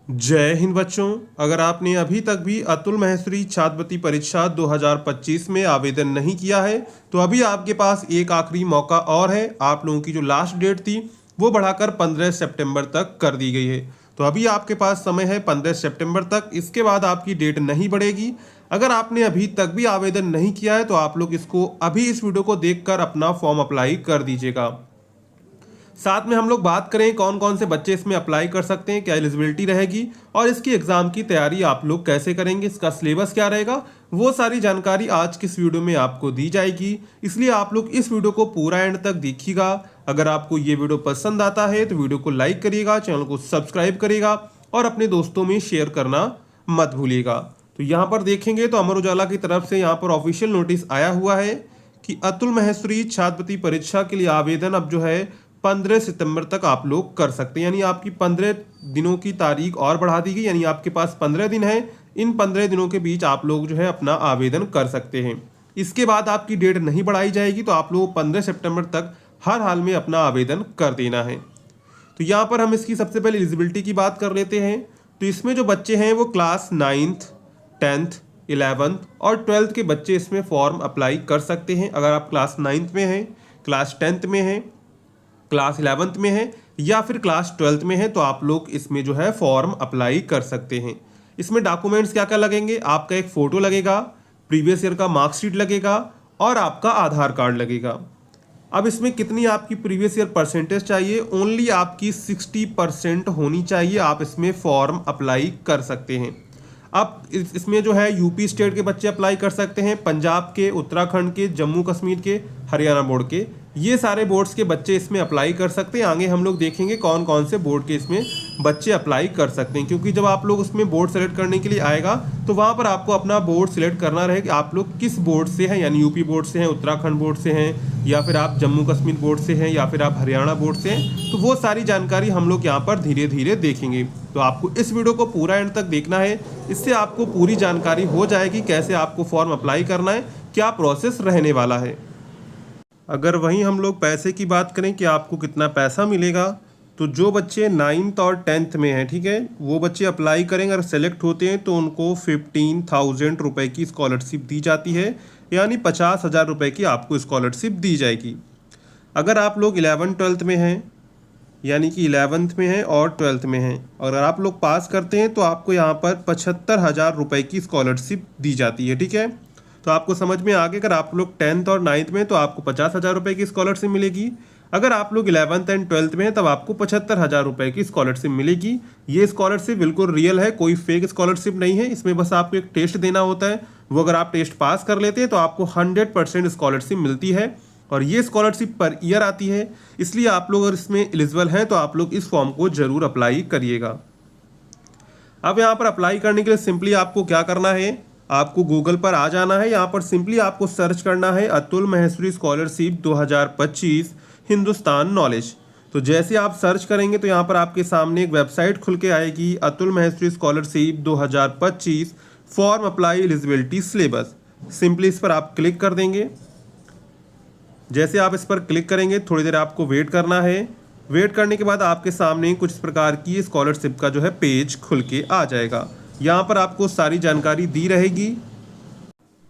जय हिंद बच्चों। अगर आपने अभी तक भी अतुल महेश्वरी छात्रवृत्ति परीक्षा 2025 में आवेदन नहीं किया है तो अभी आपके पास एक आखिरी मौका और है। आप लोगों की जो लास्ट डेट थी वो बढ़ाकर 15 सितंबर तक कर दी गई है। तो अभी आपके पास समय है 15 सितंबर तक। इसके बाद आपकी डेट नहीं बढ़ेगी। अगर आपने अभी तक भी आवेदन नहीं किया है तो आप लोग इसको अभी इस वीडियो को देखकर अपना फॉर्म अप्लाई कर दीजिएगा। साथ में हम लोग बात करें कौन कौन से बच्चे इसमें अप्लाई कर सकते हैं, क्या एलिजिबिलिटी रहेगी और इसकी एग्जाम की तैयारी आप लोग कैसे करेंगे, इसका सिलेबस क्या रहेगा, वो सारी जानकारी आज की इस वीडियो में आपको दी जाएगी। इसलिए आप लोग इस वीडियो को पूरा एंड तक देखिएगा। अगर आपको ये वीडियो पसंद आता है तो वीडियो को लाइक करिएगा, चैनल को सब्सक्राइब करिएगा और अपने दोस्तों में शेयर करना मत भूलिएगा। तो यहाँ पर देखेंगे तो अमर उजाला की तरफ से यहाँ पर ऑफिशियल नोटिस आया हुआ है कि अतुल महेश्वरी छात्रवृत्ति परीक्षा के लिए आवेदन अब जो है 15 सितंबर तक आप लोग कर सकते हैं। यानी आपकी 15 दिनों की तारीख और बढ़ा दी गई। यानी आपके पास 15 दिन है। इन 15 दिनों के बीच आप लोग जो है अपना आवेदन कर सकते हैं। इसके बाद आपकी डेट नहीं बढ़ाई जाएगी। तो आप लोग 15 सितंबर तक हर हाल में अपना आवेदन कर देना है। तो यहाँ पर हम इसकी सबसे पहले एलिजिबिलिटी की बात कर लेते हैं। तो इसमें जो बच्चे हैं वो क्लास 9th 10th 11th और 12th के बच्चे इसमें फॉर्म अप्लाई कर सकते हैं। अगर आप क्लास 9th में हैं, क्लास 10th में हैं, क्लास 11th में है या फिर क्लास 12th में है तो आप लोग इसमें जो है फॉर्म अप्लाई कर सकते हैं। इसमें डॉक्यूमेंट्स क्या क्या लगेंगे, आपका एक फ़ोटो लगेगा, प्रीवियस ईयर का मार्कशीट लगेगा और आपका आधार कार्ड लगेगा। अब इसमें कितनी आपकी प्रीवियस ईयर परसेंटेज चाहिए, ओनली आपकी 60% होनी चाहिए। आप इसमें फॉर्म अप्लाई कर सकते हैं। अब इसमें जो है यूपी स्टेट के बच्चे अप्लाई कर सकते हैं, पंजाब के, उत्तराखंड के, जम्मू कश्मीर के, हरियाणा बोर्ड के, ये सारे बोर्ड्स के बच्चे इसमें अप्लाई कर सकते हैं। आगे हम लोग देखेंगे कौन कौन से बोर्ड के इसमें बच्चे अप्लाई कर सकते हैं, क्योंकि जब आप लोग उसमें बोर्ड सेलेक्ट करने के लिए आएगा तो वहाँ पर आपको अपना बोर्ड सिलेक्ट करना रहेगा। आप लोग किस बोर्ड से हैं, यानी यूपी बोर्ड से हैं, उत्तराखंड बोर्ड से हैं या फिर आप जम्मू कश्मीर बोर्ड से हैं या फिर आप हरियाणा बोर्ड से हैं। तो वो सारी जानकारी हम लोग यहाँ पर धीरे धीरे देखेंगे। तो आपको इस वीडियो को पूरा एंड तक देखना है। इससे आपको पूरी जानकारी हो जाएगी कैसे आपको फॉर्म अप्लाई करना है, क्या प्रोसेस रहने वाला है। अगर वहीं हम लोग पैसे की बात करें कि आपको कितना पैसा मिलेगा, तो जो बच्चे 9th और 10th में हैं, ठीक है, वो बच्चे अप्लाई करेंगे। अगर सेलेक्ट होते हैं तो उनको 15,000 रुपये की स्कॉलरशिप दी जाती है। यानी 50,000 रुपये की आपको स्कॉलरशिप दी जाएगी। अगर आप लोग 11th-12th में हैं, यानी कि 11th में हैं और 12th में हैं, और अगर आप लोग पास करते हैं तो आपको यहाँ पर 75,000 रुपये की स्कॉलरशिप दी जाती है। ठीक है, तो आपको समझ में आ गया। अगर आप लोग 10th और 9th में तो आपको 50,000 रुपये की स्कॉलरशिप मिलेगी। अगर आप लोग 11th एंड 12th में हैं तब आपको 75,000 रुपये की स्कॉलरशिप मिलेगी। ये स्कॉलरशिप बिल्कुल रियल है, कोई फेक स्कॉलरशिप नहीं है। इसमें बस आपको एक टेस्ट देना होता है, वो अगर आप टेस्ट पास कर लेते हैं तो आपको 100% स्कॉलरशिप मिलती है। और ये स्कॉलरशिप पर ईयर आती है। इसलिए आप लोग अगर इसमें एलिजिबल हैं तो आप लोग इस फॉर्म को जरूर अप्लाई करिएगा। अब यहाँ पर अप्लाई करने के लिए सिंपली आपको क्या करना है, आपको गूगल पर आ जाना है। यहाँ पर सिंपली आपको सर्च करना है अतुल महेश्वरी स्कॉलरशिप 2025 हिंदुस्तान नॉलेज। तो जैसे आप सर्च करेंगे तो यहाँ पर आपके सामने एक वेबसाइट खुल के आएगी, Atul Maheshwari scholarship 2025 form apply eligibility syllabus. Simply इस पर आप क्लिक कर देंगे। जैसे आप इस पर क्लिक करेंगे थोड़ी देर आपको वेट करना है। वेट करने के बाद आपके सामने कुछ इस प्रकार की स्कॉलरशिप का जो है पेज खुल के आ जाएगा। यहाँ पर आपको सारी जानकारी दी रहेगी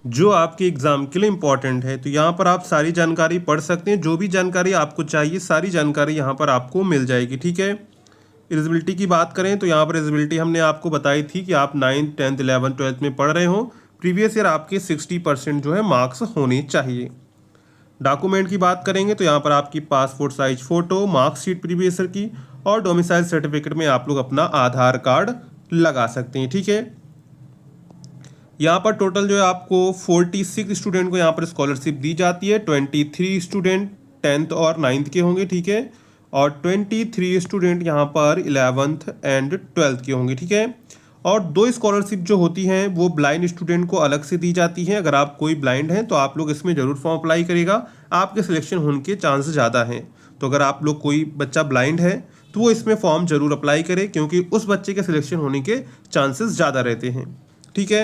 जो आपके एग्ज़ाम के लिए इम्पॉर्टेंट है। तो यहाँ पर आप सारी जानकारी पढ़ सकते हैं। जो भी जानकारी आपको चाहिए सारी जानकारी यहाँ पर आपको मिल जाएगी। ठीक है, एलिजिबिलिटी की बात करें तो यहाँ पर एलिजिबिलिटी हमने आपको बताई थी कि आप 9th 10th 11th 12th में पढ़ रहे हो, प्रीवियस ईयर आपके 60% जो है मार्क्स होने चाहिए। डॉक्यूमेंट की बात करेंगे तो यहाँ पर आपकी passport size photo, marksheet previous year की और डोमिसाइल सर्टिफिकेट में आप लोग अपना आधार कार्ड लगा सकते हैं। ठीक है, यहाँ पर टोटल जो है आपको 46 स्टूडेंट को यहाँ पर स्कॉलरशिप दी जाती है। 23 स्टूडेंट 10th और 9th के होंगे, ठीक है, और 23 स्टूडेंट यहाँ पर 11th एंड 12th के होंगे। ठीक है, और 2 स्कॉलरशिप जो होती हैं वो ब्लाइंड स्टूडेंट को अलग से दी जाती हैं। अगर आप कोई ब्लाइंड हैं तो आप लोग इसमें ज़रूर फॉर्म अप्लाई करिएगा, आपके सिलेक्शन होने के चांस ज़्यादा हैं। तो अगर आप लोग कोई बच्चा ब्लाइंड है तो वो इसमें फॉर्म जरूर अप्लाई करे, क्योंकि उस बच्चे के सिलेक्शन होने के चांसेस ज़्यादा रहते हैं। ठीक है,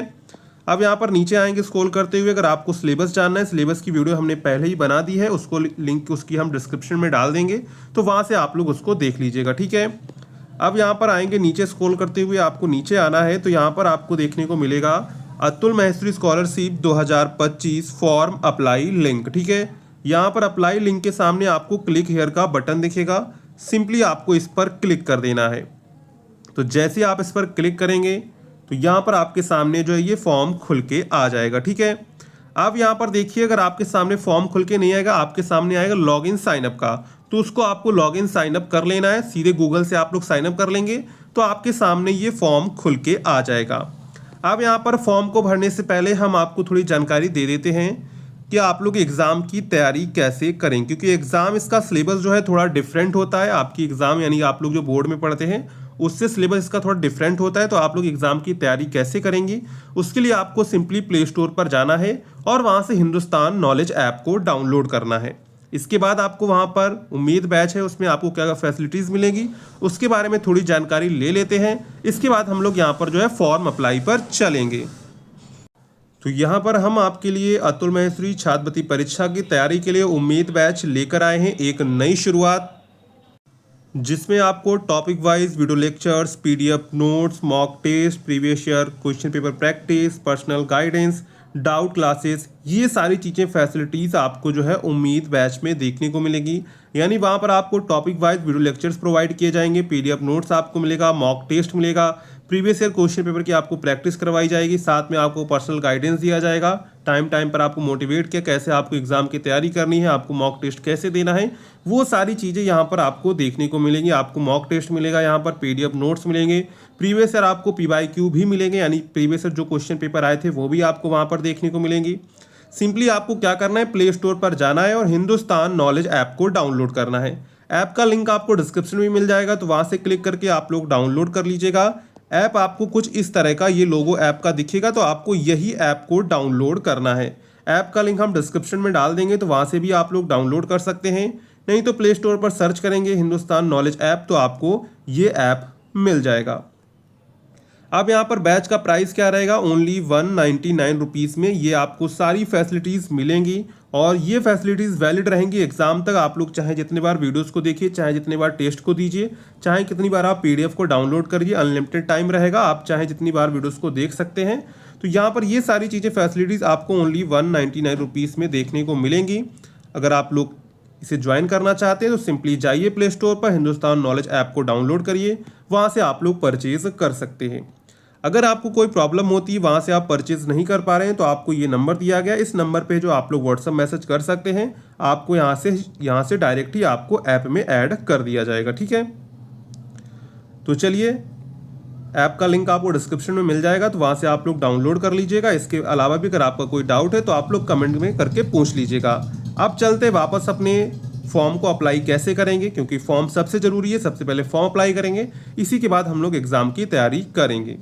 अब यहाँ पर नीचे आएंगे स्क्रॉल करते हुए। अगर आपको सिलेबस जानना है, सिलेबस की वीडियो हमने पहले ही बना दी है, उसको लिंक उसकी हम डिस्क्रिप्शन में डाल देंगे, तो वहाँ से आप लोग उसको देख लीजिएगा। ठीक है, अब यहाँ पर आएंगे, नीचे स्क्रॉल करते हुए आपको नीचे आना है, तो यहाँ पर आपको देखने को मिलेगा Atul Maheshwari scholarship 2025 form apply link. ठीक है, यहाँ पर अप्लाई लिंक के सामने आपको क्लिक हेयर का बटन दिखेगा, सिंपली आपको इस पर क्लिक कर देना है। तो जैसे आप इस पर क्लिक करेंगे तो यहाँ पर आपके सामने जो है ये फॉर्म खुल के आ जाएगा। ठीक है, अब यहाँ पर देखिए, अगर आपके सामने फॉर्म खुल के नहीं आएगा, आपके सामने आएगा लॉगिन साइनअप का, तो उसको आपको लॉगिन साइनअप कर लेना है। सीधे गूगल से आप लोग साइनअप कर लेंगे तो आपके सामने ये फॉर्म खुल के आ जाएगा। अब यहाँ पर फॉर्म को भरने से पहले हम आपको थोड़ी जानकारी दे देते हैं कि आप लोग एग्ज़ाम की तैयारी कैसे करें, क्योंकि एग्ज़ाम इसका सिलेबस जो है थोड़ा डिफरेंट होता है। आपकी एग्ज़ाम यानी आप लोग जो बोर्ड में पढ़ते हैं उससे सिलेबस इसका थोड़ा डिफरेंट होता है। तो आप लोग एग्ज़ाम की तैयारी कैसे करेंगे, उसके लिए आपको सिंपली प्ले स्टोर पर जाना है और वहाँ से हिंदुस्तान नॉलेज ऐप को डाउनलोड करना है। इसके बाद आपको वहाँ पर उम्मीद बैच है, उसमें आपको क्या क्या फैसिलिटीज़ मिलेंगी उसके बारे में थोड़ी जानकारी ले लेते हैं। इसके बाद हम लोग यहाँ पर जो है फॉर्म अप्लाई पर चलेंगे। तो यहाँ पर हम आपके लिए अतुल महेश्वरी छात्रवृत्ति परीक्षा की तैयारी के लिए उम्मीद बैच लेकर आए हैं, एक नई शुरुआत, जिसमें आपको topic wise video lectures, PDF notes, mock test, previous year question paper practice, personal guidance, doubt classes, ये सारी चीज़ें फैसिलिटीज़ आपको जो है उम्मीद बैच में देखने को मिलेगी। यानी वहाँ पर आपको topic wise video lectures provide किए जाएंगे, पीडीएफ नोट्स आपको मिलेगा, मॉक टेस्ट मिलेगा, प्रीवियस ईयर क्वेश्चन पेपर की आपको प्रैक्टिस करवाई जाएगी, साथ में आपको पर्सनल गाइडेंस दिया जाएगा, टाइम टाइम पर आपको मोटिवेट किया कैसे आपको एग्जाम की तैयारी करनी है, आपको मॉक टेस्ट कैसे देना है, वो सारी चीज़ें यहाँ पर आपको देखने को मिलेंगी। आपको मॉक टेस्ट मिलेगा, यहाँ पर पीडीएफ नोट्स मिलेंगे, प्रीवियस ईयर आपको पीवाईक्यू भी मिलेंगे, यानी प्रीवियस ईयर जो क्वेश्चन पेपर आए थे वो भी आपको वहाँ पर देखने को मिलेंगी। सिंपली आपको क्या करना है, प्ले स्टोर पर जाना है और हिंदुस्तान नॉलेज ऐप को डाउनलोड करना है। ऐप का लिंक आपको डिस्क्रिप्शन में मिल जाएगा, तो वहाँ से क्लिक करके आप लोग डाउनलोड कर लीजिएगा। ऐप आपको कुछ इस तरह का ये लोगो ऐप का दिखेगा, तो आपको यही ऐप को डाउनलोड करना है। ऐप का लिंक हम डिस्क्रिप्शन में डाल देंगे, तो वहाँ से भी आप लोग डाउनलोड कर सकते हैं, नहीं तो प्ले स्टोर पर सर्च करेंगे हिंदुस्तान नॉलेज ऐप तो आपको ये ऐप मिल जाएगा। अब यहाँ पर बैच का प्राइस क्या रहेगा, ओनली 199 रुपीज़ में ये आपको सारी फैसिलिटीज़ मिलेंगी और ये फैसिलिटीज़ वैलिड रहेंगी एग्जाम तक। आप लोग चाहे जितने बार वीडियोस को देखिए, चाहे जितने बार टेस्ट को दीजिए, चाहे कितनी बार आप पीडीएफ को डाउनलोड करिए, अनलिमिटेड टाइम रहेगा, आप चाहे जितनी बार वीडियोस को देख सकते हैं। तो यहाँ पर ये सारी चीज़ें फैसिलिटीज़ आपको ओनली 199 रुपीज़ में देखने को मिलेंगी। अगर आप लोग इसे ज्वाइन करना चाहते हैं तो सिंपली जाइए प्ले स्टोर पर, हिंदुस्तान नॉलेज ऐप को डाउनलोड करिए, वहाँ से आप लोग परचेज कर सकते हैं। अगर आपको कोई प्रॉब्लम होती है, वहाँ से आप परचेज नहीं कर पा रहे हैं, तो आपको ये नंबर दिया गया, इस नंबर पे जो आप लोग व्हाट्सअप मैसेज कर सकते हैं, आपको यहाँ से डायरेक्ट ही आपको ऐप में ऐड कर दिया जाएगा। ठीक है, तो चलिए, ऐप का लिंक आपको डिस्क्रिप्शन में मिल जाएगा, तो वहाँ से आप लोग डाउनलोड कर लीजिएगा। इसके अलावा भी अगर आपका कोई डाउट है तो आप लोग कमेंट में करके पूछ लीजिएगा। अब चलते वापस अपने फॉर्म को अप्लाई कैसे करेंगे, क्योंकि फॉर्म सबसे ज़रूरी है। सबसे पहले फॉर्म अप्लाई करेंगे, इसी के बाद हम लोग एग्ज़ाम की तैयारी करेंगे।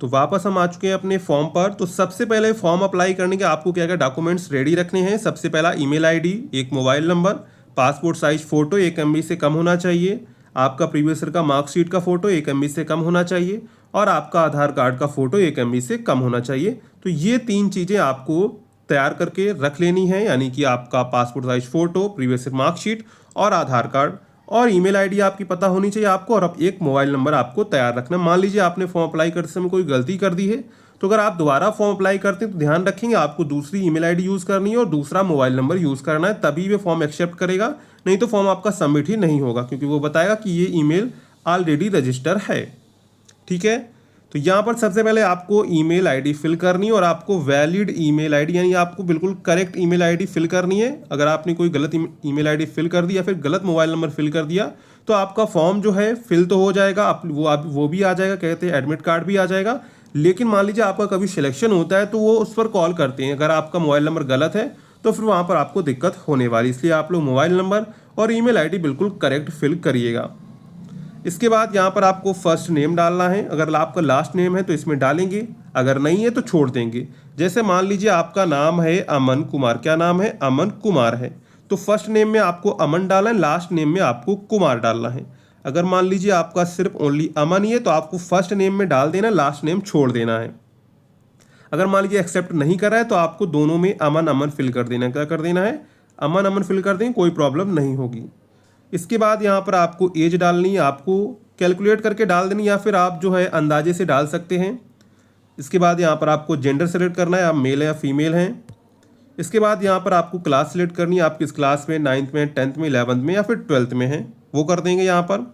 तो वापस हम आ चुके हैं अपने फॉर्म पर। तो सबसे पहले फॉर्म अप्लाई करने के आपको क्या क्या डॉक्यूमेंट्स रेडी रखने हैं। सबसे पहला ईमेल आईडी, एक mobile number, passport size photo 1 MB से कम होना चाहिए, आपका प्रीवियस ईयर का मार्कशीट का फ़ोटो 1 MB से कम होना चाहिए और आपका आधार कार्ड का फ़ोटो 1 MB से कम होना चाहिए। तो ये 3 चीज़ें आपको तैयार करके रख लेनी है, यानी कि आपका passport size photo, previous year marksheet और आधार कार्ड, और ईमेल आईडी आपकी पता होनी चाहिए आपको, और अब एक मोबाइल नंबर आपको तैयार रखना। मान लीजिए आपने फॉर्म अप्लाई करते समय कोई गलती कर दी है, तो अगर आप दोबारा फॉर्म अप्लाई करते हैं तो ध्यान रखेंगे आपको दूसरी ईमेल आईडी यूज़ करनी है और दूसरा मोबाइल नंबर यूज़ करना है, तभी वे फॉर्म एक्सेप्ट करेगा, नहीं तो फॉर्म आपका सबमिट ही नहीं होगा, क्योंकि वो बताएगा कि ये ईमेल ऑलरेडी रजिस्टर है। ठीक है, तो यहाँ पर सबसे पहले आपको ईमेल आईडी फिल करनी है और आपको वैलिड ईमेल आईडी, यानी आपको बिल्कुल करेक्ट ईमेल आईडी फिल करनी है। अगर आपने कोई गलत ईमेल आईडी फिल कर दी या फिर गलत मोबाइल नंबर फिल कर दिया तो आपका फॉर्म जो है फिल तो हो जाएगा, वो भी आ जाएगा, कहते हैं एडमिट कार्ड भी आ जाएगा, लेकिन मान लीजिए आपका कभी सिलेक्शन होता है तो वो उस पर कॉल करते हैं। अगर आपका मोबाइल नंबर गलत है तो फिर वहाँ पर आपको दिक्कत होने वाली, इसलिए आप लोग मोबाइल नंबर और ईमेल आईडी बिल्कुल करेक्ट फिल करिएगा। इसके बाद यहाँ पर आपको फर्स्ट नेम डालना है। अगर आपका लास्ट नेम है तो इसमें डालेंगे, अगर नहीं है तो छोड़ देंगे। जैसे मान लीजिए आपका नाम है अमन कुमार, क्या नाम है, अमन कुमार है, तो फर्स्ट नेम में आपको अमन डालना है, लास्ट नेम में आपको कुमार डालना है। अगर मान लीजिए आपका सिर्फ ओनली अमन ही है तो आपको फर्स्ट नेम में डाल देना, लास्ट नेम छोड़ देना है। अगर मान लीजिए एक्सेप्ट नहीं कर रहा है तो आपको दोनों में अमन अमन फिल कर देना है। क्या कर देना है, अमन अमन फिल कर दें, कोई प्रॉब्लम नहीं होगी। इसके बाद यहाँ पर आपको एज डालनी है, आपको कैलकुलेट करके डाल देनी या फिर आप जो है अंदाजे से डाल सकते हैं। इसके बाद यहाँ पर आपको जेंडर सेलेक्ट करना है, आप मेल या फीमेल हैं। इसके बाद यहाँ पर आपको क्लास सेलेक्ट करनी है, आप किस क्लास में, 9th में, 10th में, 11th में या फिर 12th में हैं, वो कर देंगे यहाँ पर।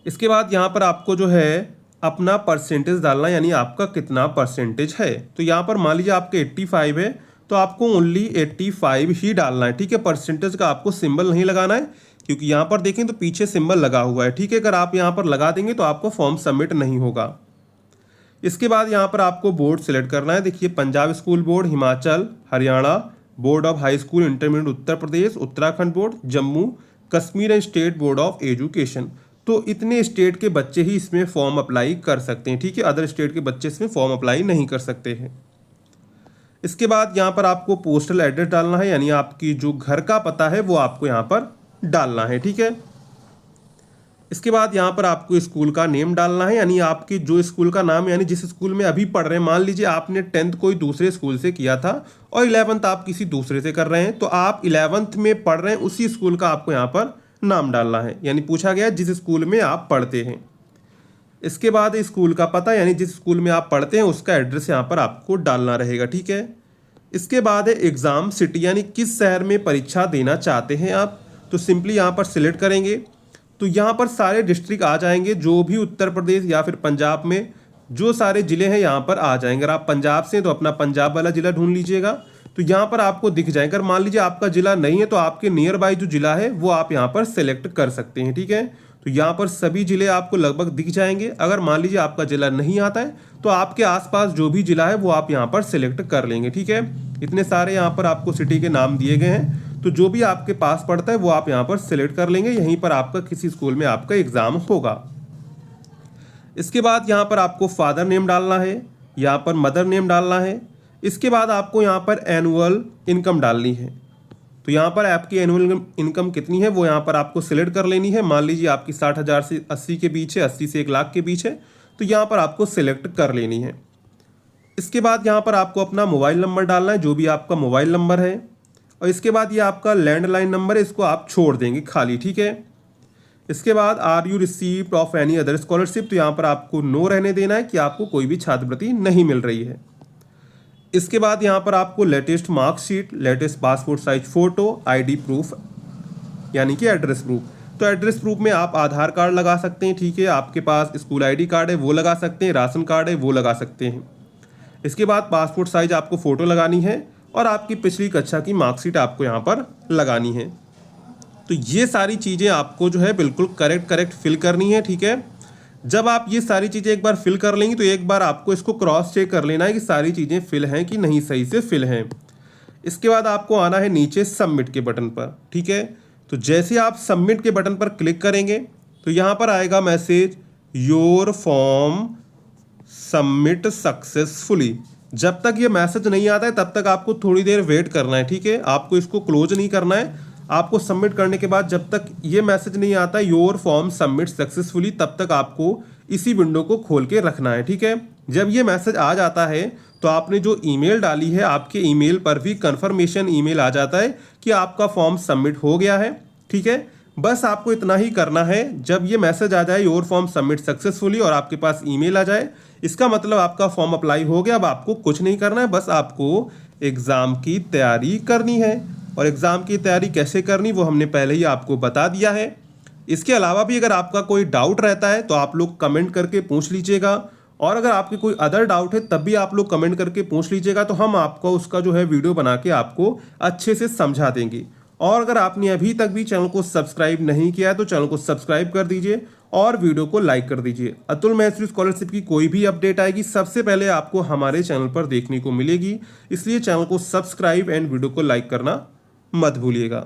इसके बाद यहाँ पर आपको जो है अपना परसेंटेज डालना, यानी आपका कितना परसेंटेज है। तो यहाँ पर मान लीजिए आपके 85 है तो आपको ओनली 85 ही डालना है, ठीक है। परसेंटेज का आपको सिंबल नहीं लगाना है, क्योंकि यहाँ पर देखें तो पीछे सिंबल लगा हुआ है, ठीक है। अगर आप यहाँ पर लगा देंगे तो आपको फॉर्म सबमिट नहीं होगा। इसके बाद यहाँ पर आपको बोर्ड सेलेक्ट करना है। देखिए, Punjab school board, Himachal, Haryana, board of high school intermediate Uttar Pradesh, Uttarakhand board, Jammu Kashmir and state board of education. तो इतने स्टेट के बच्चे ही इसमें फॉर्म अप्लाई कर सकते हैं, ठीक है। अदर स्टेट के बच्चे इसमें फॉर्म अप्लाई नहीं कर सकते हैं। इसके बाद यहाँ पर आपको पोस्टल एड्रेस डालना है, यानी आपकी जो घर का पता है वो आपको यहाँ पर डालना है, ठीक है। इसके बाद यहाँ पर आपको स्कूल का नेम डालना है, यानी आपकी जो स्कूल का नाम, यानी जिस स्कूल में अभी पढ़ रहे हैं। मान लीजिए आपने 10th कोई दूसरे स्कूल से किया था और 11th आप किसी दूसरे से कर रहे हैं, तो आप 11th में पढ़ रहे हैं उसी स्कूल का आपको यहाँ पर नाम डालना है, यानी पूछा गया जिस स्कूल में आप पढ़ते हैं। इसके बाद स्कूल का पता, यानी जिस स्कूल में आप पढ़ते हैं उसका एड्रेस यहाँ पर आपको डालना रहेगा, ठीक है। इसके बाद है एग्ज़ाम सिटी, यानी किस शहर में परीक्षा देना चाहते हैं आप। तो सिंपली यहाँ पर सिलेक्ट करेंगे तो यहाँ पर सारे डिस्ट्रिक्ट आ जाएंगे, जो भी उत्तर प्रदेश या फिर पंजाब में जो सारे ज़िले हैं यहाँ पर आ जाएंगे। अगर आप पंजाब से हैं तो अपना पंजाब वाला ज़िला ढूंढ लीजिएगा, तो यहाँ पर आपको दिख जाएगा। अगर मान लीजिए आपका ज़िला नहीं है तो आपके नियर बाई जो ज़िला है वो आप यहाँ पर सेलेक्ट कर सकते हैं, ठीक है। तो यहाँ पर सभी ज़िले आपको लगभग दिख जाएंगे। अगर मान लीजिए आपका ज़िला नहीं आता है तो आपके आसपास जो भी ज़िला है वो आप यहाँ पर सेलेक्ट कर लेंगे, ठीक है। इतने सारे यहाँ पर आपको सिटी के नाम दिए गए हैं, तो जो भी आपके पास पड़ता है वो आप यहाँ पर सिलेक्ट कर लेंगे। यहीं पर आपका किसी स्कूल में आपका एग्ज़ाम होगा। इसके बाद यहाँ पर आपको फादर नेम डालना है, यहाँ पर मदर नेम डालना है। इसके बाद आपको यहाँ पर एनुअल इनकम डालनी है। तो यहाँ पर आपकी एनुअल इनकम कितनी है वो यहाँ पर आपको सिलेक्ट कर लेनी है। मान लीजिए आपकी 60,000 से 80 के बीच है, 80 से 1 लाख के बीच है, तो यहाँ पर आपको सिलेक्ट कर लेनी है। इसके बाद यहाँ पर आपको अपना मोबाइल नंबर डालना है, जो भी आपका मोबाइल नंबर है। और इसके बाद ये आपका लैंडलाइन नंबर है, इसको आप छोड़ देंगे खाली, ठीक है। इसके बाद are you received of any other scholarship, तो यहाँ पर आपको नो रहने देना है कि आपको कोई भी छात्रवृत्ति नहीं मिल रही है। इसके बाद यहाँ पर आपको latest marksheet, latest passport size photo, ID proof यानी कि एड्रेस प्रूफ। तो एड्रेस प्रूफ में आप आधार कार्ड लगा सकते हैं, ठीक है। आपके पास स्कूल आईडी कार्ड है वो लगा सकते हैं, राशन कार्ड है वो लगा सकते हैं। इसके बाद पासपोर्ट साइज आपको फ़ोटो लगानी है और आपकी पिछली कक्षा की मार्कशीट आपको यहाँ पर लगानी है। तो ये सारी चीज़ें आपको जो है बिल्कुल करेक्ट फिल करनी है, ठीक है। जब आप ये सारी चीज़ें एक बार फिल कर लेंगी तो एक बार आपको इसको क्रॉस चेक कर लेना है कि सारी चीज़ें फिल हैं कि नहीं, सही से फिल हैं। इसके बाद आपको आना है नीचे सबमिट के बटन पर, ठीक है। तो जैसे आप सबमिट के बटन पर क्लिक करेंगे तो यहाँ पर आएगा message, your form submit successfully. जब तक ये मैसेज नहीं आता है तब तक आपको थोड़ी देर वेट करना है, ठीक है। आपको इसको क्लोज नहीं करना है। आपको सबमिट करने के बाद जब तक ये मैसेज नहीं आता योर फॉर्म सबमिट सक्सेसफुली, तब तक आपको इसी विंडो को खोल के रखना है, ठीक है। जब ये मैसेज आ जाता है तो आपने जो ईमेल डाली है आपके ईमेल पर भी कंफर्मेशन ईमेल आ जाता है कि आपका फॉर्म सबमिट हो गया है, ठीक है। बस आपको इतना ही करना है। जब ये मैसेज आ जाए योर फॉर्म सबमिट सक्सेसफुली और आपके पास ईमेल आ जाए, इसका मतलब आपका फॉर्म अप्लाई हो गया। अब आपको कुछ नहीं करना है, बस आपको एग्ज़ाम की तैयारी करनी है। और एग्ज़ाम की तैयारी कैसे करनी वो हमने पहले ही आपको बता दिया है। इसके अलावा भी अगर आपका कोई डाउट रहता है तो आप लोग कमेंट करके पूछ लीजिएगा, और अगर आपके कोई अदर डाउट है तब भी आप लोग कमेंट करके पूछ लीजिएगा, तो हम आपको उसका जो है वीडियो बना के आपको अच्छे से समझा देंगे। और अगर आपने अभी तक भी चैनल को सब्सक्राइब नहीं किया है तो चैनल को सब्सक्राइब कर दीजिए और वीडियो को लाइक कर दीजिए। अतुल महेश्वरी स्कॉलरशिप की कोई भी अपडेट आएगी सबसे पहले आपको हमारे चैनल पर देखने को मिलेगी, इसलिए चैनल को सब्सक्राइब एंड वीडियो को लाइक करना मत भूलिएगा।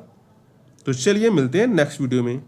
तो चलिए मिलते हैं नेक्स्ट वीडियो में।